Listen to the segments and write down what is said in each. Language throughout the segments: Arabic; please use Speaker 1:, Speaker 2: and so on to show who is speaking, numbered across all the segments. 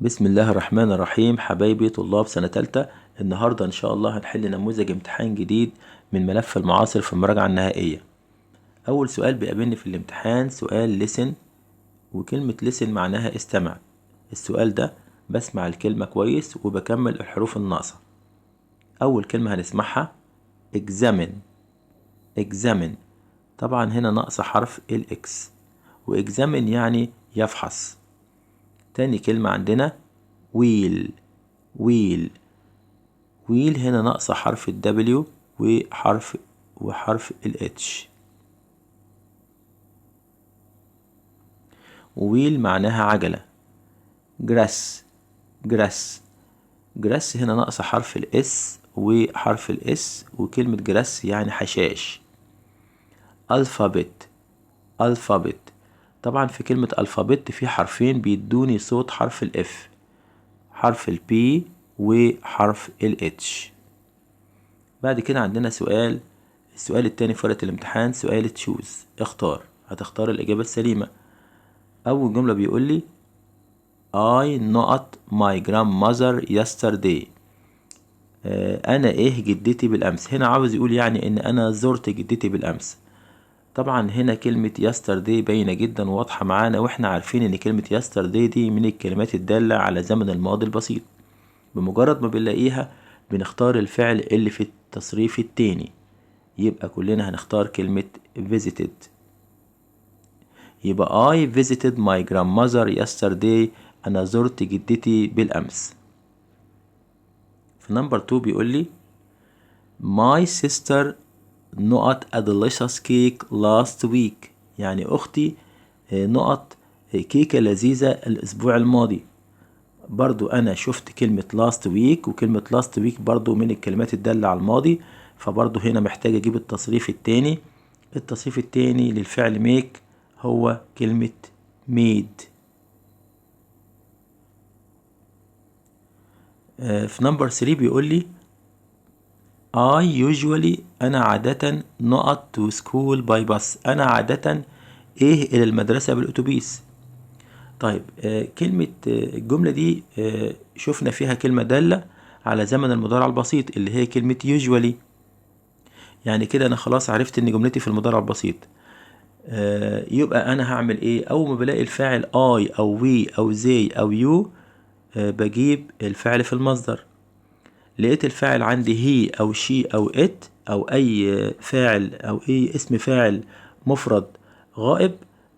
Speaker 1: بسم الله الرحمن الرحيم. حبايبي طلاب سنة تالتة، النهاردة إن شاء الله هنحل نموذج امتحان جديد من ملف المعاصر في المراجعة النهائية. أول سؤال بيقابلني في الامتحان سؤال listen، وكلمة listen معناها استمع. السؤال ده بسمع الكلمة كويس وبكمل الحروف الناقصة. أول كلمة هنسمعها examine. examine طبعا هنا ناقصة حرف الإكس، وexamine يعني يفحص. تاني كلمة عندنا wheel. wheel wheel هنا ناقصة حرف ال W وحرف ال H. wheel معناها عجلة. grass. grass grass هنا ناقصة حرف ال S وحرف ال S، وكلمة grass يعني حشائش. alphabet. alphabet طبعا في كلمة alphabet في حرفين بيدوني صوت حرف ال F، حرف ال P وحرف ال H. بعد كده عندنا السؤال التاني في ورقة الامتحان سؤال تشوز، اختار. هتختار الإجابة السليمة. أول جملة بيقول لي I not my grandmother yesterday. أنا جدتي بالأمس. هنا عاوز يقول يعني إن أنا زرت جدتي بالأمس. طبعا هنا كلمة yesterday باينة جدا وواضحة معانا، واحنا عارفين إن كلمة yesterday دي من الكلمات الدالة على زمن الماضي البسيط. بمجرد ما بنلاقيها بنختار الفعل اللي في التصريف التاني، يبقى كلنا هنختار كلمة visited. يبقى I visited my grandmother yesterday. أنا زرت جدتي بالأمس. في نمبر 2 بيقول لي My sister نقط a delicious cake last week. يعني أختي نقط كيكة لذيذة الأسبوع الماضي. برضو أنا شفت كلمة last week، وكلمة last week برضو من الكلمات الدالة على الماضي، فبرضو هنا محتاج أجيب التصريف التاني. التصريف التاني للفعل make هو كلمة made. في نمبر 3 بيقول لي I usually أنا عادة نقط to school by bus. أنا عادة إلى المدرسة بالأتوبيس. طيب كلمة الجملة دي شفنا فيها كلمة دالة على زمن المضارع البسيط اللي هي كلمة usually. يعني كده أنا خلاص عرفت إن جملتي في المضارع البسيط. يبقى أنا هعمل إيه؟ أول ما بلاقي الفاعل I أو we أو they أو you بجيب الفعل في المصدر. لقيت الفاعل عندي هي أو شي أو it أو أي فاعل أو أي اسم فاعل مفرد غائب،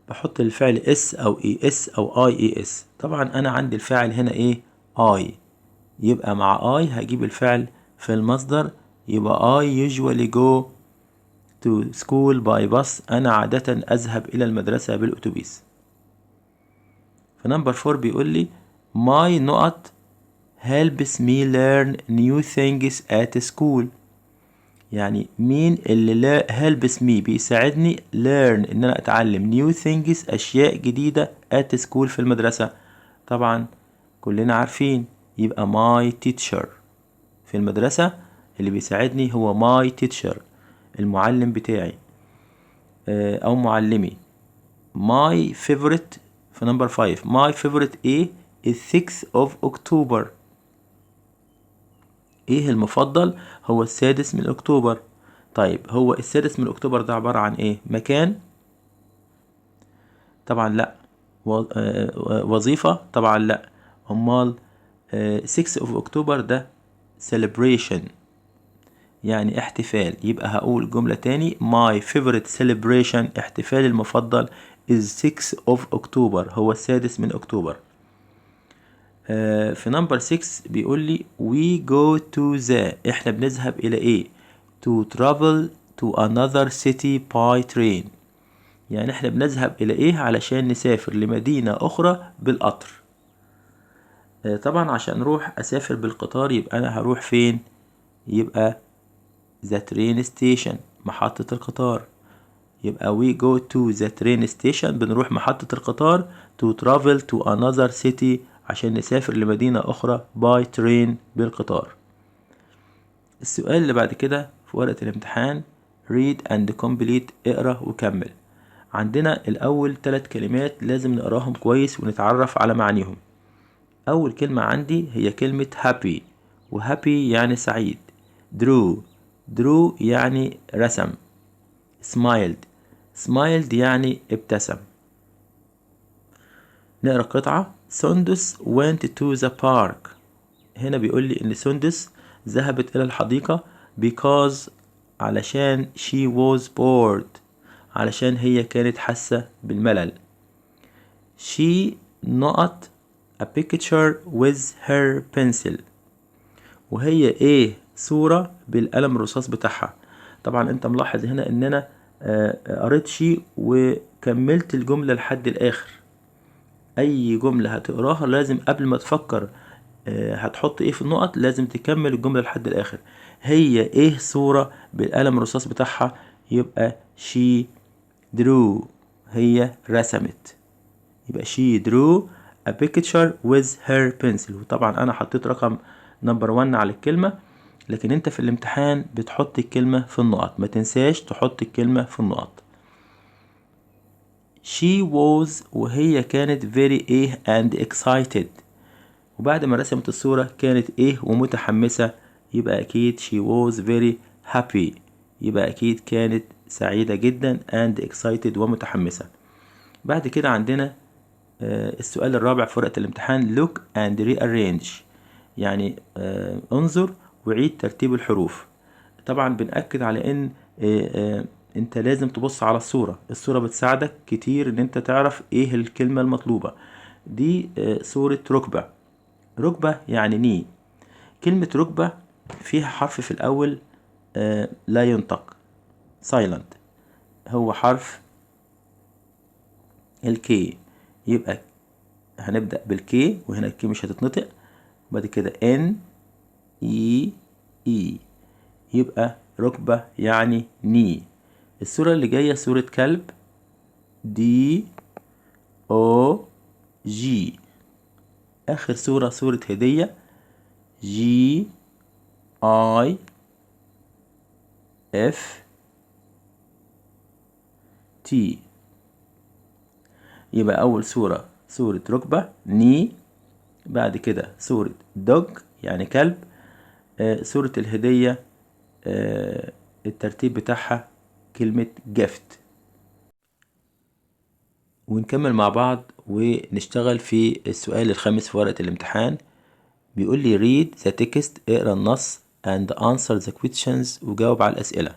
Speaker 1: بحط الفعل اس أو اي اس أو اي اي اس. طبعا أنا عندي الفاعل هنا I، يبقى مع I هجيب الفعل في المصدر. يبقى I usually go to school by bus. أنا عادة أذهب إلى المدرسة بالأتوبيس. في نمبر 4 بيقول لي my نقط helps me learn new things at school. يعني مين اللي helps me بيساعدني learn إن أنا أتعلم new things أشياء جديدة at school في المدرسة. طبعا كلنا عارفين، يبقى my teacher. في المدرسة اللي بيساعدني هو my teacher، المعلم بتاعي أو معلمي. my favorite في نمبر 5 my favorite is 6th of October. المفضل هو السادس من أكتوبر. طيب هو السادس من أكتوبر ده عبارة عن مكان؟ طبعا لا. وظيفة؟ طبعا لا. أمال 6 of October ده celebration، يعني احتفال. يبقى هقول جملة تاني my favorite celebration احتفال المفضل is 6 of October هو السادس من أكتوبر. في نمبر 6 بيقول لي we go to the. احنا بنذهب إلى to travel to another city by train. يعني احنا بنذهب إلى علشان نسافر لمدينة أخرى بالقطر. طبعا عشان أسافر بالقطار يبقى أنا هروح فين؟ يبقى the train station محطة القطار. يبقى we go to the train station بنروح محطة القطار to travel to another city عشان نسافر لمدينة أخرى by train بالقطار. السؤال اللي بعد كده في ورقة الامتحان read and complete اقرأ وكمل. عندنا الأول 3 كلمات لازم نقراهم كويس ونتعرف على معانيهم. أول كلمة عندي هي كلمة happy، وhappy يعني سعيد. drew يعني رسم. smiled يعني ابتسم. نقرأ قطعة. سندس went to the park. هنا بيقول لي إن سندس ذهبت إلى الحديقة because علشان she was bored، علشان هي كانت حاسة بالملل. she not a picture with her pencil، وهي ايه صورة بالقلم الرصاص بتاعها. طبعا انت ملاحظ هنا ان انا قريت شي وكملت الجملة لحد الاخر. اي جملة هتقراها لازم قبل ما تفكر هتحط ايه في النقط لازم تكمل الجملة لحد الاخر. هي ايه صورة بالقلم الرصاص بتاعها، يبقى she drew، هي رسمت. يبقى she drew a picture with her pencil. وطبعا انا حطيت رقم نمبر 1 على الكلمة، لكن انت في الامتحان بتحط الكلمة في النقط، ما تنساش تحط الكلمة في النقط. she was وهي كانت very ايه and excited، وبعد ما رسمت الصورة كانت ايه ومتحمسة، يبقى اكيد she was very happy، يبقى اكيد كانت سعيدة جدا and excited ومتحمسة. بعد كده عندنا السؤال الرابع في ورقة الامتحان look and rearrange، يعني انظر وعيد ترتيب الحروف. طبعا بنأكد على ان انت لازم تبص على الصورة بتساعدك كتير ان انت تعرف ايه الكلمة المطلوبة. دي صورة ركبة يعني ني. كلمة ركبة فيها حرف في الأول لا ينطق silent، هو حرف الكي. يبقى هنبدأ بالكي، وهنا الكي مش هتتنطق. بعد كده ان اي، يبقى ركبة يعني ني. الصورة اللي جاية صورة كلب، دي او جي. آخر صورة صورة هدية، جي اي اف تي. يبقى أول صورة صورة ركبة ني، بعد كده صورة دوج يعني كلب، صورة الهدية الترتيب بتاعها كلمة gift. ونكمل مع بعض ونشتغل في السؤال الخامس في ورقة الامتحان. بيقول لي read the text، اقرأ النص and answer the questions، وجاوب على الأسئلة.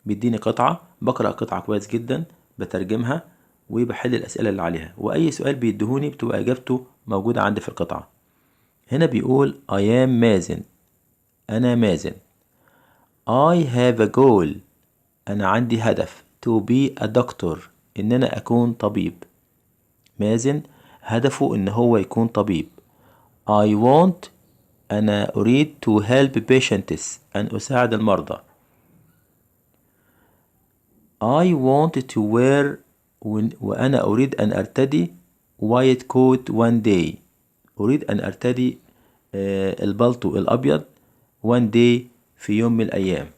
Speaker 1: بيديني قطعة، بقرأ قطعة كويس جدا، بترجمها وبحل الأسئلة اللي عليها، وأي سؤال بيدهوني بتبقى إجابته موجودة عندي في القطعة. هنا بيقول I am مازن، أنا مازن. I have a goal، أنا عندي هدف to be a doctor، إن أنا أكون طبيب. مازن هدفه إن هو يكون طبيب. I want، أنا أريد to help patients، أن أساعد المرضى. I want to wear، وأنا أريد أن أرتدي white coat one day، أريد أن أرتدي البلطو الأبيض one day في يوم من الأيام.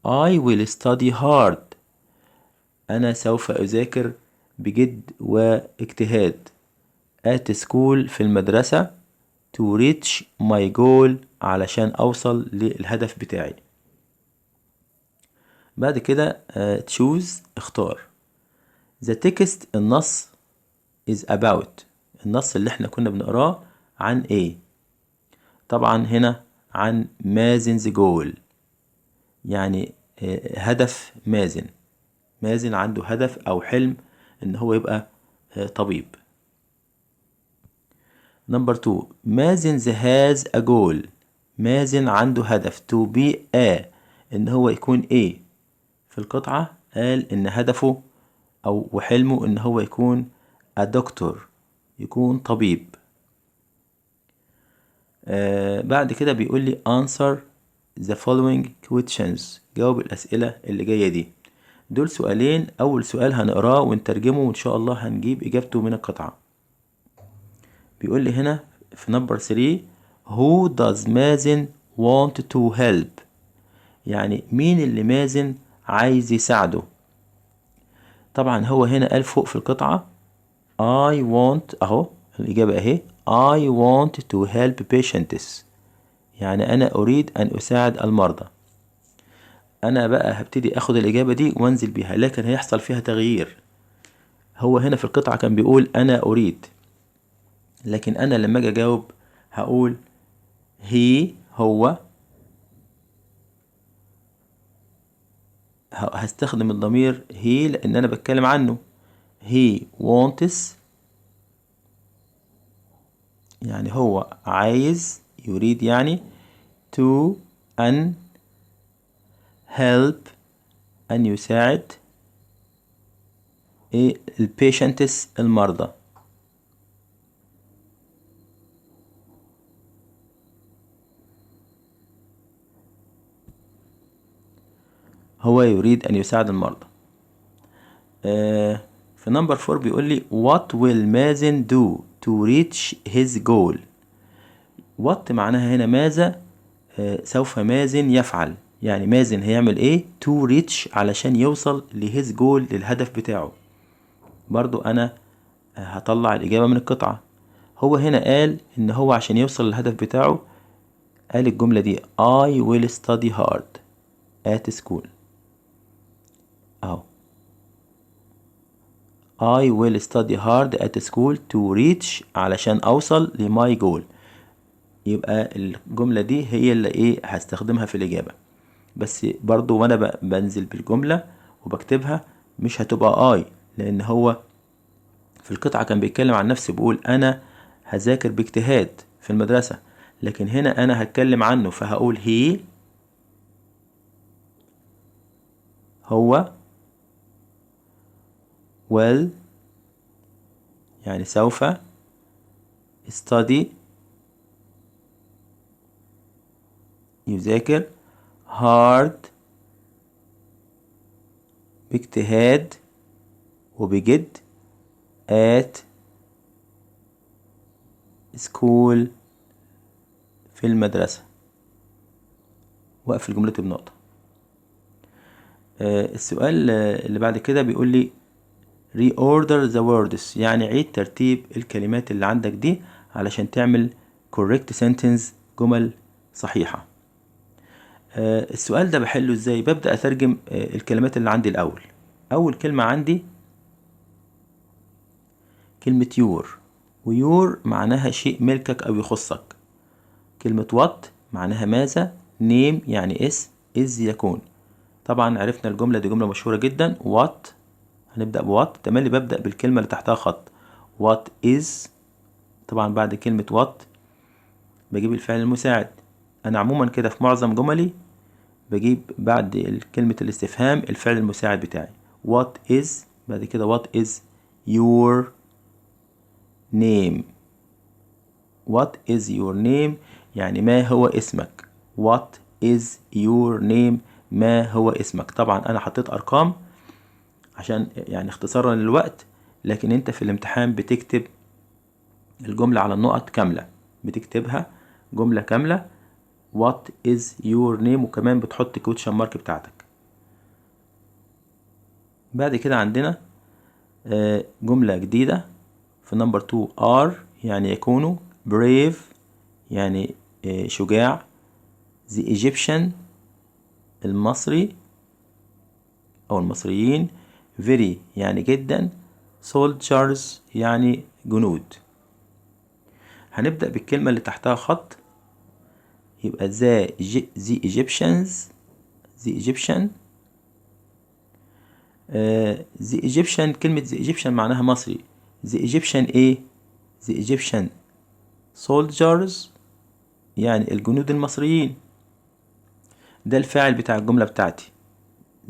Speaker 1: I will study hard، أنا سوف أذاكر بجد واجتهاد at school في المدرسة to reach my goal، علشان أوصل للهدف بتاعي. بعد كده choose اختار. the text النص is about، النص اللي احنا كنا بنقراه عن ايه؟ طبعا هنا عن مازن's goal، يعني هدف مازن. مازن عنده هدف او حلم ان هو يبقى طبيب. نمبر 2 مازن has a goal، مازن عنده هدف to be a، ان هو يكون ايه. في القطعة قال ان هدفه او وحلمه ان هو يكون a doctor، يكون طبيب. بعد كده بيقول لي answer the following questions، جاوب الأسئلة اللي جاية دي. دول سؤالين، أول سؤال هنقراه ونترجمه وإن شاء الله هنجيب إجابته من القطعة. بيقول لي هنا في نمبر 3 who does مازن want to help، يعني مين اللي مازن عايز يساعده. طبعا هو هنا قال فوق في القطعة I want، أهو الإجابة أهي I want to help patients، يعني أنا أريد أن أساعد المرضى. أنا بقى هبتدي أخد الإجابة دي وأنزل بيها، لكن هيحصل فيها تغيير. هو هنا في القطعة كان بيقول أنا أريد، لكن أنا لما أجي أجاوب هقول هو، هستخدم الضمير he لأن أنا بتكلم عنه. he wants، يعني هو عايز، يريد يعني، to أن help أن يساعد patients المرضى. هو يريد أن يساعد المرضى. في نمبر 4 بيقول لي what will مازن do to reach his goal. what معناها هنا ماذا سوف مازن يفعل، يعني مازن هيعمل ايه to reach علشان يوصل لhis goal، للهدف بتاعه. برضو انا هطلع الإجابة من القطعة. هو هنا قال ان هو عشان يوصل للهدف بتاعه قال الجملة دي I will study hard at school. اهو I will study hard at school to reach علشان اوصل لماي جول. يبقى الجملة دي هي اللي ايه هستخدمها في الإجابة. بس برضو وانا بنزل بالجملة وبكتبها مش هتبقى I، لان هو في القطعة كان بيتكلم عن نفسه بيقول انا هذاكر باجتهاد في المدرسة، لكن هنا انا هتكلم عنه فهقول هو will، يعني سوف study يذاكر hard باجتهاد وبجد at school في المدرسة. وقف جملتي بنقطة. السؤال اللي بعد كده بيقول لي reorder the words، يعني عيد ترتيب الكلمات اللي عندك دي علشان تعمل correct sentence، جمل صحيحة. السؤال ده بحله ازاي؟ ببدأ اترجم الكلمات اللي عندي الأول. أول كلمة عندي كلمة your، ويور معناها شيء ملكك أو يخصك. كلمة what معناها ماذا، name يعني اسم، is يكون. طبعا عرفنا الجملة دي جملة مشهورة جدا. what هنبدأ بوات، تملي ببدأ بالكلمة اللي تحتها خط. what is، طبعا بعد كلمة what بجيب الفعل المساعد. أنا عموما كده في معظم جملي بجيب بعد كلمة الاستفهام الفعل المساعد بتاعي. what is، بعد كده what is your name. what is your name يعني ما هو اسمك. what is your name ما هو اسمك. طبعا أنا حطيت أرقام عشان يعني اختصارا للوقت، لكن انت في الامتحان بتكتب الجملة على النقط كاملة، بتكتبها جملة كاملة what is your name، وكمان بتحط كوتشن مارك بتاعتك. بعد كده عندنا جملة جديدة في نمبر 2 are يعني يكونوا، brave يعني شجاع، the Egyptian المصري أو المصريين، very يعني جدا، soldiers يعني جنود. هنبدأ بالكلمة اللي تحتها خط، يبقى the Egyptians، the Egyptian. the Egyptian، كلمة the Egyptian معناها مصري. the Egyptian ايه؟ the Egyptian soldiers يعني الجنود المصريين. ده الفاعل بتاع الجملة بتاعتي،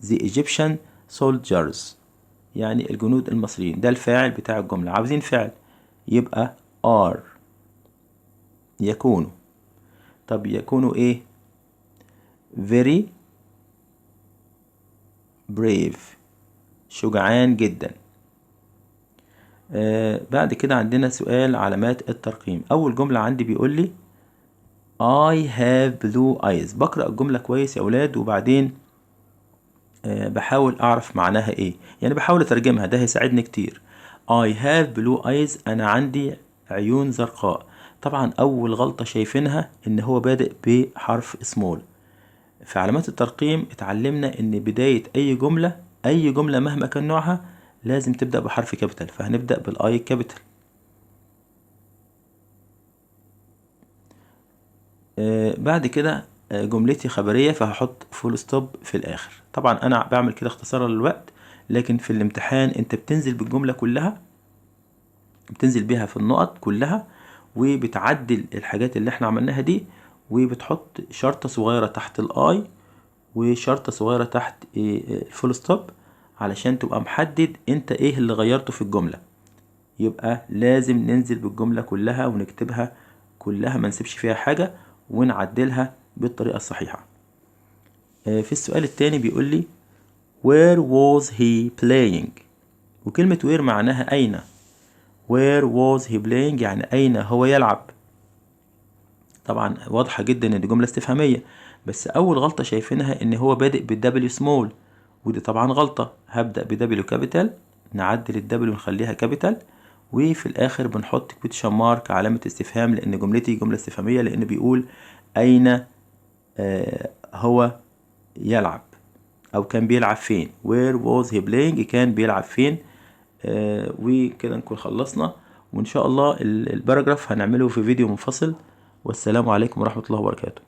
Speaker 1: the Egyptian soldiers يعني الجنود المصريين، ده الفاعل بتاع الجملة. عاوزين فعل يبقى are يكونوا. طب يكونوا ايه؟ very brave شجعان جدا. بعد كده عندنا سؤال علامات الترقيم. اول جملة عندي بيقول لي I have blue eyes. بقرأ الجملة كويس يا اولاد وبعدين بحاول اعرف معناها ايه، يعني بحاول اترجمها، ده هيساعدني كتير. I have blue eyes انا عندي عيون زرقاء. طبعا أول غلطة شايفينها إن هو بادئ بحرف سمول. في علامات الترقيم اتعلمنا إن بداية أي جملة مهما كان نوعها لازم تبدأ بحرف كابيتال، فهنبدأ بالآي كابيتال. بعد كده جملتي خبرية، فهحط فول ستوب في الآخر. طبعا أنا بعمل كده اختصارا للوقت، لكن في الامتحان أنت بتنزل بالجملة كلها، بتنزل بيها في النقط كلها، وبتعدل الحاجات اللي احنا عملناها دي، وبتحط شرطة صغيرة تحت الآي وشرطة صغيرة تحت الفول ستوب، علشان تبقى محدد انت ايه اللي غيرته في الجملة. يبقى لازم ننزل بالجملة كلها ونكتبها كلها، ما نسيبش فيها حاجة، ونعدلها بالطريقة الصحيحة. في السؤال التاني بيقول لي where was he playing، وكلمة where معناها أين. where was he playing يعني أين هو يلعب. طبعا واضحة جدا ان دي جملة استفهامية، بس أول غلطة شايفينها ان هو بادئ بالدبليو سمول، ودي طبعا غلطة. هبدأ بدبليو كابيتال، نعدل الدبليو نخليها كابيتال، وفي الآخر بنحط كويتشن مارك علامة استفهام، لأن جملتي جملة استفهامية، لأن بيقول أين هو يلعب، أو كان بيلعب فين. where was he playing كان بيلعب فين. وكده نكون خلصنا، وإن شاء الله الباراجراف هنعمله في فيديو منفصل. والسلام عليكم ورحمة الله وبركاته.